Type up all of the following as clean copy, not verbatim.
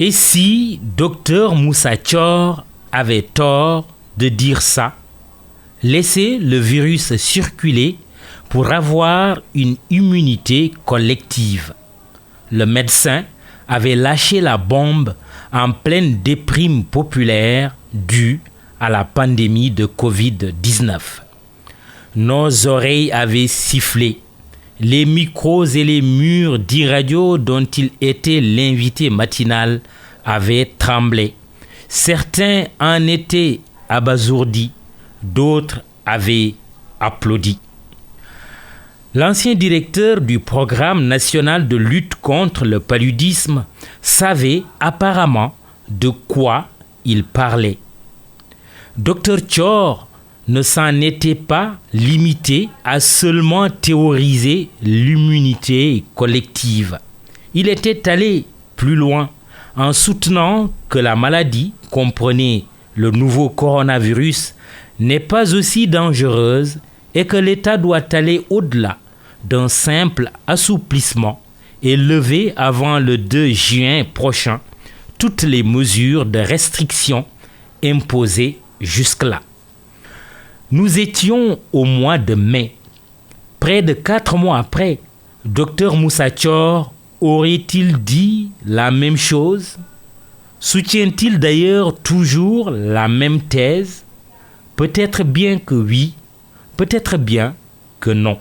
Et si Dr Moussa Thior avait tort de dire ça, laisser le virus circuler pour avoir une immunité collective. Le médecin avait lâché la bombe en pleine déprime populaire due à la pandémie de Covid-19. Nos oreilles avaient sifflé. Les micros et les murs d'e-radio dont il était l'invité matinal avaient tremblé. Certains en étaient abasourdis, d'autres avaient applaudi. L'ancien directeur du programme national de lutte contre le paludisme savait apparemment de quoi il parlait. Dr Thior ne s'en était pas limité à seulement théoriser l'immunité collective. Il était allé plus loin en soutenant que la maladie, comprenez le nouveau coronavirus, n'est pas aussi dangereuse et que l'État doit aller au-delà d'un simple assouplissement et lever avant le 2 juin prochain toutes les mesures de restriction imposées jusque-là. Nous étions au mois de mai. Près de 4 mois après, Dr Moussa Thior aurait-il dit la même chose? Soutient-il d'ailleurs toujours la même thèse? Peut-être bien que oui, peut-être bien que non.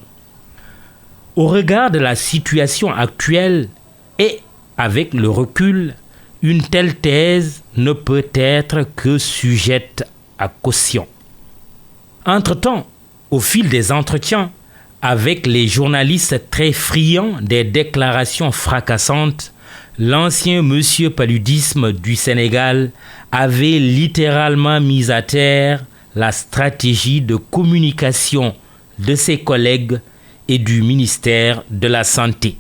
Au regard de la situation actuelle et avec le recul, une telle thèse ne peut être que sujette à caution. Entre-temps, au fil des entretiens avec les journalistes très friands des déclarations fracassantes, l'ancien monsieur paludisme du Sénégal avait littéralement mis à terre la stratégie de communication de ses collègues et du ministère de la Santé.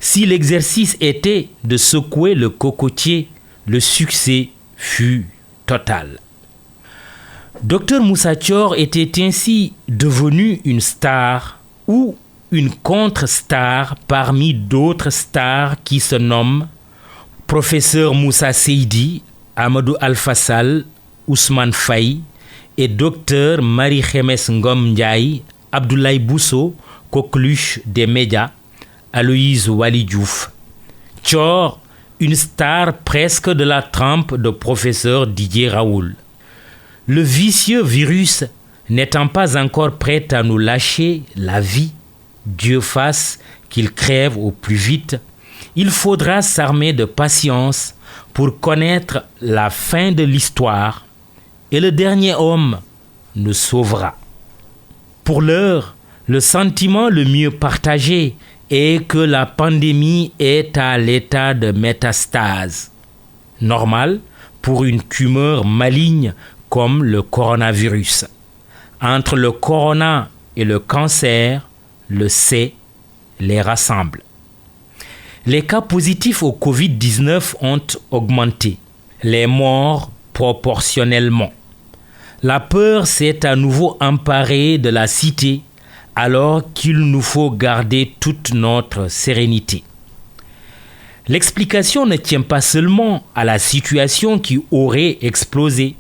Si l'exercice était de secouer le cocotier, le succès fut total. Dr Moussa Thior était ainsi devenu une star ou une contre-star parmi d'autres stars qui se nomment Professeur Moussa Seydi, Amadou Alpha Sall, Ousmane Faye et Dr Marie-Khémesse Ngom Ndiaye, Abdoulaye Bousso, coqueluche des médias, Aloïse Waly Diouf. Thior, une star presque de la trempe de professeur Didier Raoult. Le vicieux virus n'étant pas encore prêt à nous lâcher la vie, Dieu fasse qu'il crève au plus vite, il faudra s'armer de patience pour connaître la fin de l'histoire et le dernier homme nous sauvera. Pour l'heure, le sentiment le mieux partagé est que la pandémie est à l'état de métastase, normal pour une tumeur maligne comme le coronavirus. Entre le corona et le cancer, le C les rassemble. Les cas positifs au Covid-19 ont augmenté, les morts proportionnellement. La peur s'est à nouveau emparée de la cité alors qu'il nous faut garder toute notre sérénité. L'explication ne tient pas seulement à la situation qui aurait explosé.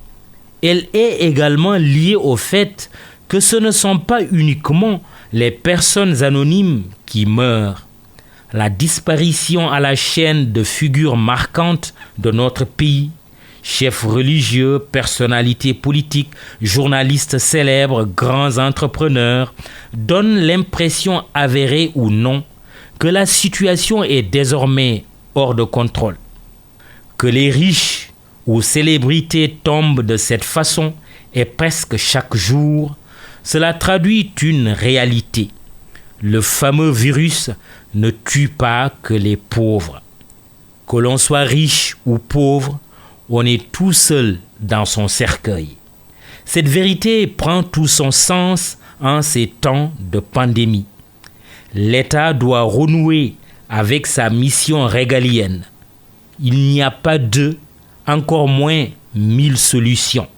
Elle est également liée au fait que ce ne sont pas uniquement les personnes anonymes qui meurent. La disparition à la chaîne de figures marquantes de notre pays, chefs religieux, personnalités politiques, journalistes célèbres, grands entrepreneurs, donne l'impression avérée ou non que la situation est désormais hors de contrôle. Que les riches ou célébrités tombent de cette façon et presque chaque jour, cela traduit une réalité. Le fameux virus ne tue pas que les pauvres. Que l'on soit riche ou pauvre, on est tout seul dans son cercueil. Cette vérité prend tout son sens en ces temps de pandémie. L'État doit renouer avec sa mission régalienne. Il n'y a pas encore moins 1000 solutions.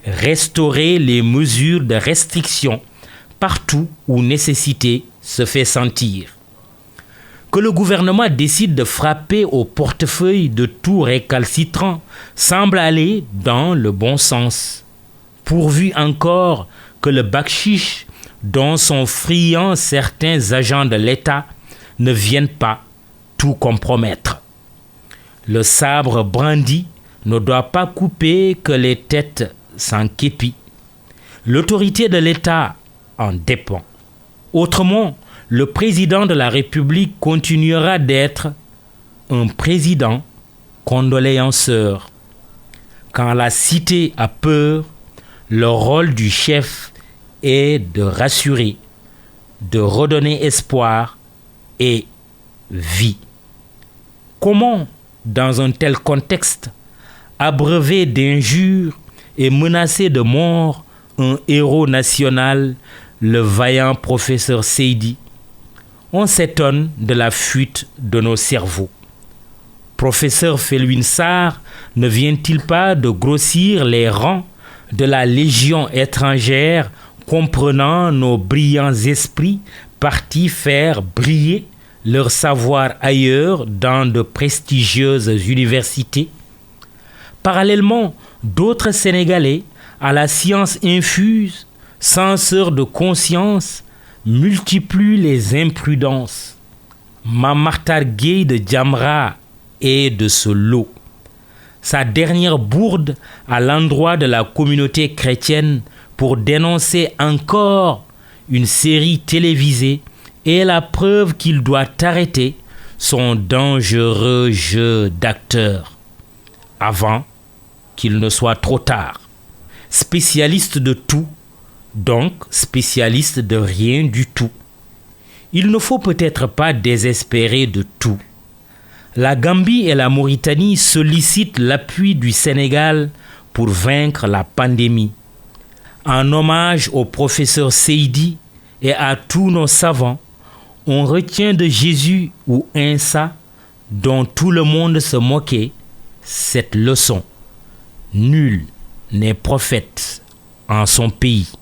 Restaurer les mesures de restriction partout où nécessité se fait sentir. Que le gouvernement décide de frapper au portefeuille de tout récalcitrant semble aller dans le bon sens. Pourvu encore que le bakchich dont sont friands certains agents de l'État ne vienne pas tout compromettre. Le sabre brandi ne doit pas couper que les têtes sans képi. L'autorité de l'État en dépend. Autrement, le président de la République continuera d'être un président condoléanceur. Quand la cité a peur, le rôle du chef est de rassurer, de redonner espoir et vie. Comment, dans un tel contexte, abreuver d'injures et menacer de mort un héros national, le vaillant professeur Seydi? On s'étonne de la fuite de nos cerveaux. Professeur Felwine Sarr ne vient-il pas de grossir les rangs de la Légion étrangère, comprenant nos brillants esprits partis faire briller leur savoir ailleurs dans de prestigieuses universités? Parallèlement, d'autres Sénégalais à la science infuse, censeurs de conscience, multiplient les imprudences. Mame Mactar Gueye de Jamra est de ce lot. Sa dernière bourde à l'endroit de la communauté chrétienne pour dénoncer encore une série télévisée est la preuve qu'il doit arrêter son dangereux jeu d'acteur avant qu'il ne soit trop tard. Spécialiste de tout, donc spécialiste de rien du tout. Il ne faut peut-être pas désespérer de tout. La Gambie et la Mauritanie sollicitent l'appui du Sénégal pour vaincre la pandémie. En hommage au professeur Seydi et à tous nos savants, on retient de Jésus ou Insa, dont tout le monde se moquait, cette leçon. Nul n'est prophète en son pays.